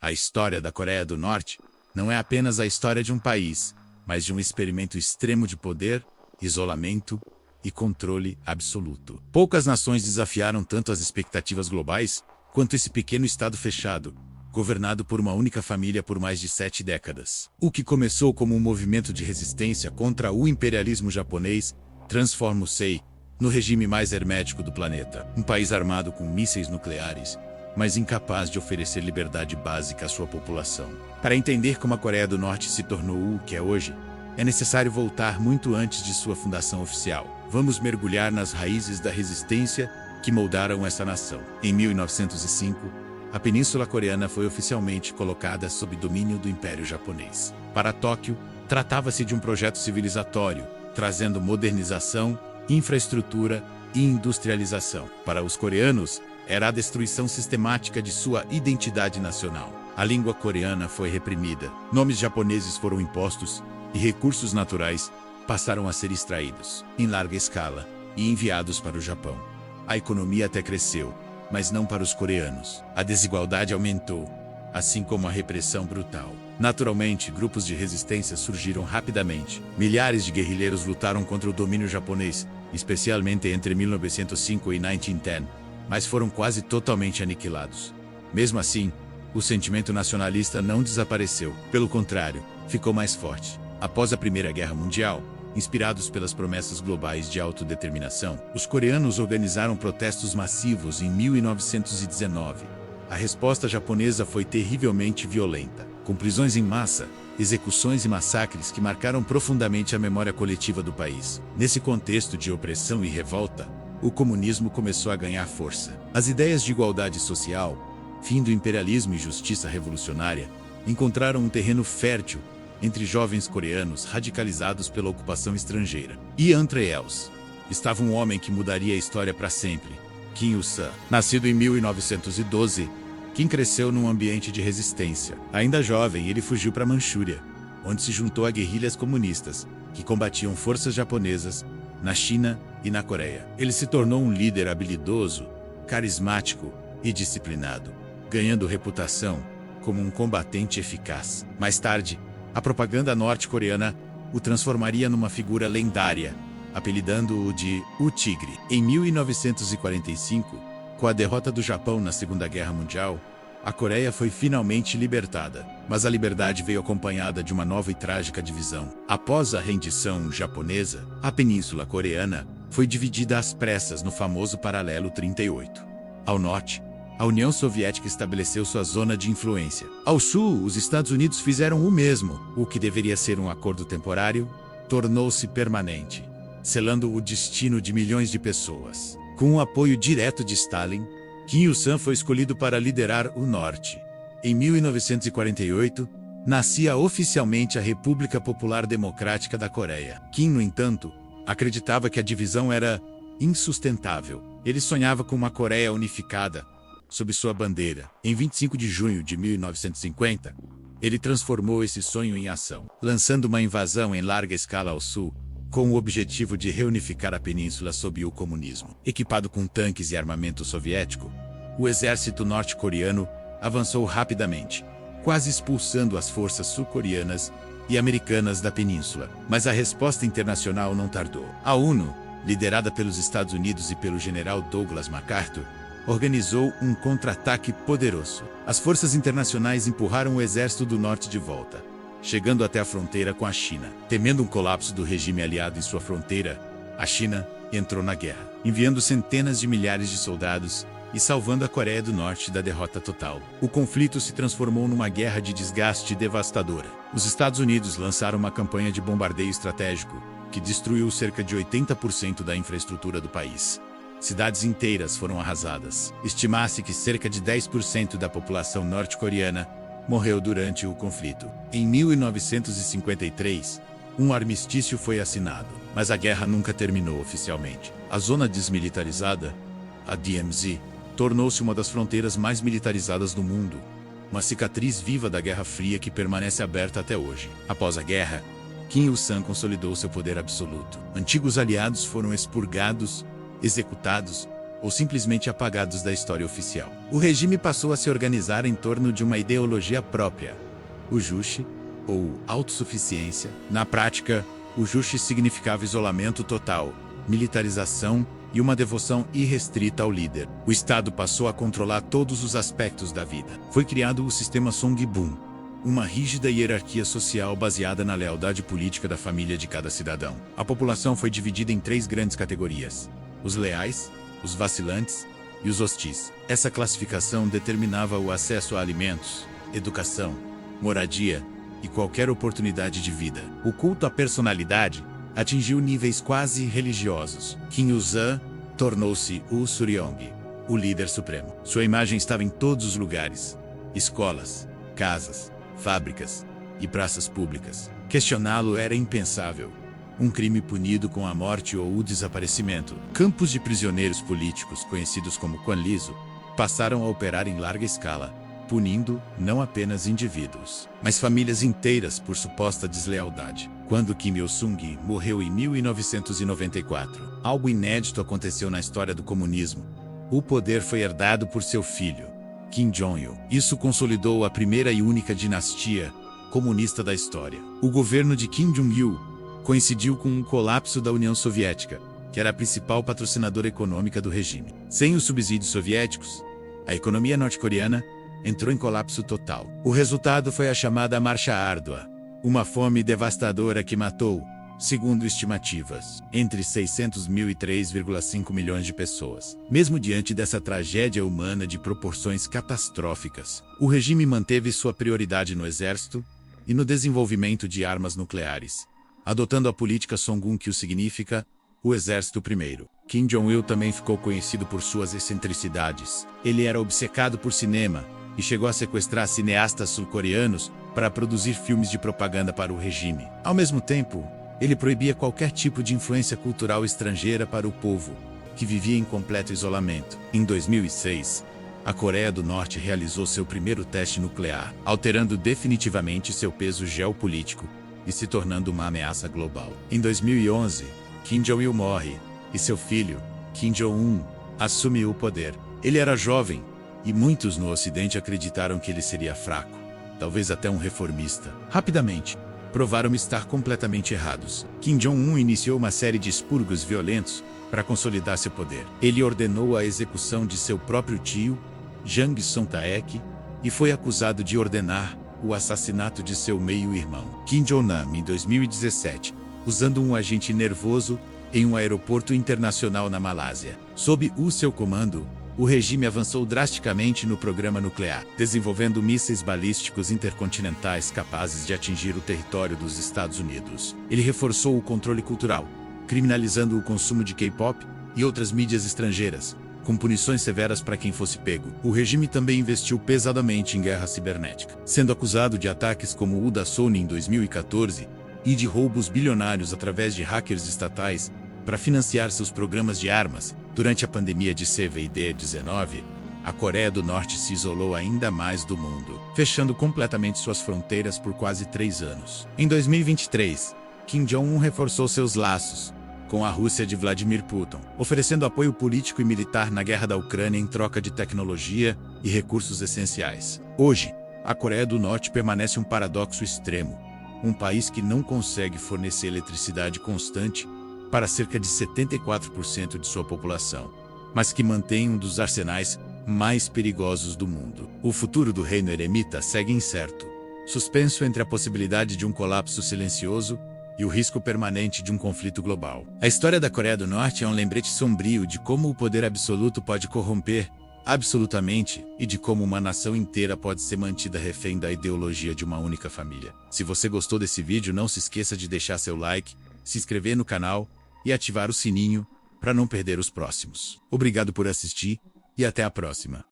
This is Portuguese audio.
A história da Coreia do Norte não é apenas a história de um país, mas de um experimento extremo de poder, isolamento e controle absoluto. Poucas nações desafiaram tanto as expectativas globais quanto esse pequeno estado fechado, governado por uma única família por mais de 7 décadas. O que começou como um movimento de resistência contra o imperialismo japonês transformou-se no regime mais hermético do planeta. Um país armado com mísseis nucleares, mas incapaz de oferecer liberdade básica à sua população. Para entender como a Coreia do Norte se tornou o que é hoje, é necessário voltar muito antes de sua fundação oficial. Vamos mergulhar nas raízes da resistência que moldaram essa nação. Em 1905, a Península Coreana foi oficialmente colocada sob domínio do Império Japonês. Para Tóquio, tratava-se de um projeto civilizatório, trazendo modernização, infraestrutura e industrialização. Para os coreanos, era a destruição sistemática de sua identidade nacional. A língua coreana foi reprimida, nomes japoneses foram impostos e recursos naturais passaram a ser extraídos, em larga escala, e enviados para o Japão. A economia até cresceu, mas não para os coreanos. A desigualdade aumentou, assim como a repressão brutal. Naturalmente, grupos de resistência surgiram rapidamente. Milhares de guerrilheiros lutaram contra o domínio japonês, especialmente entre 1905 e 1910, mas foram quase totalmente aniquilados. Mesmo assim, o sentimento nacionalista não desapareceu. Pelo contrário, ficou mais forte. Após a Primeira Guerra Mundial, inspirados pelas promessas globais de autodeterminação, os coreanos organizaram protestos massivos em 1919. A resposta japonesa foi terrivelmente violenta, com prisões em massa, execuções e massacres que marcaram profundamente a memória coletiva do país. Nesse contexto de opressão e revolta, o comunismo começou a ganhar força. As ideias de igualdade social, fim do imperialismo e justiça revolucionária encontraram um terreno fértil entre jovens coreanos radicalizados pela ocupação estrangeira. E entre eles estava um homem que mudaria a história para sempre, Kim Il-sung. Nascido em 1912, Kim cresceu num ambiente de resistência. Ainda jovem, ele fugiu para a Manchúria, onde se juntou a guerrilhas comunistas, que combatiam forças japonesas na China e na Coreia. Ele se tornou um líder habilidoso, carismático e disciplinado, ganhando reputação como um combatente eficaz. Mais tarde, a propaganda norte-coreana o transformaria numa figura lendária, apelidando-o de O Tigre. Em 1945, com a derrota do Japão na Segunda Guerra Mundial, a Coreia foi finalmente libertada, mas a liberdade veio acompanhada de uma nova e trágica divisão. Após a rendição japonesa, a Península Coreana foi dividida às pressas no famoso Paralelo 38. Ao norte, a União Soviética estabeleceu sua zona de influência. Ao sul, os Estados Unidos fizeram o mesmo. O que deveria ser um acordo temporário tornou-se permanente, selando o destino de milhões de pessoas. Com o apoio direto de Stalin, Kim Il-sung foi escolhido para liderar o Norte. Em 1948, nascia oficialmente a República Popular Democrática da Coreia. Kim, no entanto, acreditava que a divisão era insustentável. Ele sonhava com uma Coreia unificada, sob sua bandeira. Em 25 de junho de 1950, ele transformou esse sonho em ação, lançando uma invasão em larga escala ao sul, com o objetivo de reunificar a península sob o comunismo. Equipado com tanques e armamento soviético, o exército norte-coreano avançou rapidamente, quase expulsando as forças sul-coreanas e americanas da península. Mas a resposta internacional não tardou. A ONU, liderada pelos Estados Unidos e pelo general Douglas MacArthur, organizou um contra-ataque poderoso. As forças internacionais empurraram o exército do norte de volta, chegando até a fronteira com a China. Temendo um colapso do regime aliado em sua fronteira, a China entrou na guerra, enviando centenas de milhares de soldados e salvando a Coreia do Norte da derrota total. O conflito se transformou numa guerra de desgaste devastadora. Os Estados Unidos lançaram uma campanha de bombardeio estratégico que destruiu cerca de 80% da infraestrutura do país. Cidades inteiras foram arrasadas. Estima-se que cerca de 10% da população norte-coreana morreu durante o conflito. Em 1953, um armistício foi assinado, mas a guerra nunca terminou oficialmente. A zona desmilitarizada, a DMZ, tornou-se uma das fronteiras mais militarizadas do mundo, uma cicatriz viva da Guerra Fria que permanece aberta até hoje. Após a guerra, Kim Il-sung consolidou seu poder absoluto. Antigos aliados foram expurgados, executados ou simplesmente apagados da história oficial. O regime passou a se organizar em torno de uma ideologia própria, o Juche, ou autossuficiência. Na prática, o Juche significava isolamento total, militarização e uma devoção irrestrita ao líder. O Estado passou a controlar todos os aspectos da vida. Foi criado o sistema Songbun, uma rígida hierarquia social baseada na lealdade política da família de cada cidadão. A população foi dividida em 3 grandes categorias: os leais, os vacilantes e os hostis. Essa classificação determinava o acesso a alimentos, educação, moradia e qualquer oportunidade de vida. O culto à personalidade atingiu níveis quase religiosos. Qin Yuzhan tornou-se o Suryong, o líder supremo. Sua imagem estava em todos os lugares: escolas, casas, fábricas e praças públicas. Questioná-lo era impensável. Um crime punido com a morte ou o desaparecimento. Campos de prisioneiros políticos, conhecidos como Quanlisu, passaram a operar em larga escala, punindo não apenas indivíduos, mas famílias inteiras por suposta deslealdade. Quando Kim Il-sung morreu em 1994, algo inédito aconteceu na história do comunismo. O poder foi herdado por seu filho, Kim Jong-il. Isso consolidou a primeira e única dinastia comunista da história. O governo de Kim Jong-il coincidiu com o colapso da União Soviética, que era a principal patrocinadora econômica do regime. Sem os subsídios soviéticos, a economia norte-coreana entrou em colapso total. O resultado foi a chamada Marcha Árdua, uma fome devastadora que matou, segundo estimativas, entre 600 mil e 3,5 milhões de pessoas. Mesmo diante dessa tragédia humana de proporções catastróficas, o regime manteve sua prioridade no exército e no desenvolvimento de armas nucleares, adotando a política Songun, que significa o exército primeiro. Kim Jong-il também ficou conhecido por suas excentricidades. Ele era obcecado por cinema e chegou a sequestrar cineastas sul-coreanos para produzir filmes de propaganda para o regime. Ao mesmo tempo, ele proibia qualquer tipo de influência cultural estrangeira para o povo, que vivia em completo isolamento. Em 2006, a Coreia do Norte realizou seu primeiro teste nuclear, alterando definitivamente seu peso geopolítico e se tornando uma ameaça global. Em 2011, Kim Jong-il morre e seu filho, Kim Jong-un, assume o poder. Ele era jovem e muitos no Ocidente acreditaram que ele seria fraco, talvez até um reformista. Rapidamente, provaram estar completamente errados. Kim Jong-un iniciou uma série de expurgos violentos para consolidar seu poder. Ele ordenou a execução de seu próprio tio, Jang Song-taek, e foi acusado de ordenar o assassinato de seu meio-irmão, Kim Jong-nam, em 2017, usando um agente nervoso em um aeroporto internacional na Malásia. Sob o seu comando, o regime avançou drasticamente no programa nuclear, desenvolvendo mísseis balísticos intercontinentais capazes de atingir o território dos Estados Unidos. Ele reforçou o controle cultural, criminalizando o consumo de K-pop e outras mídias estrangeiras, com punições severas para quem fosse pego. O regime também investiu pesadamente em guerra cibernética, sendo acusado de ataques como o da Sony em 2014 e de roubos bilionários através de hackers estatais para financiar seus programas de armas. Durante a pandemia de Covid-19, a Coreia do Norte se isolou ainda mais do mundo, fechando completamente suas fronteiras por quase 3 anos. Em 2023, Kim Jong-un reforçou seus laços com a Rússia de Vladimir Putin, oferecendo apoio político e militar na guerra da Ucrânia em troca de tecnologia e recursos essenciais. Hoje, a Coreia do Norte permanece um paradoxo extremo, um país que não consegue fornecer eletricidade constante para cerca de 74% de sua população, mas que mantém um dos arsenais mais perigosos do mundo. O futuro do reino eremita segue incerto, suspenso entre a possibilidade de um colapso silencioso e o risco permanente de um conflito global. A história da Coreia do Norte é um lembrete sombrio de como o poder absoluto pode corromper absolutamente e de como uma nação inteira pode ser mantida refém da ideologia de uma única família. Se você gostou desse vídeo, não se esqueça de deixar seu like, se inscrever no canal e ativar o sininho para não perder os próximos. Obrigado por assistir e até a próxima.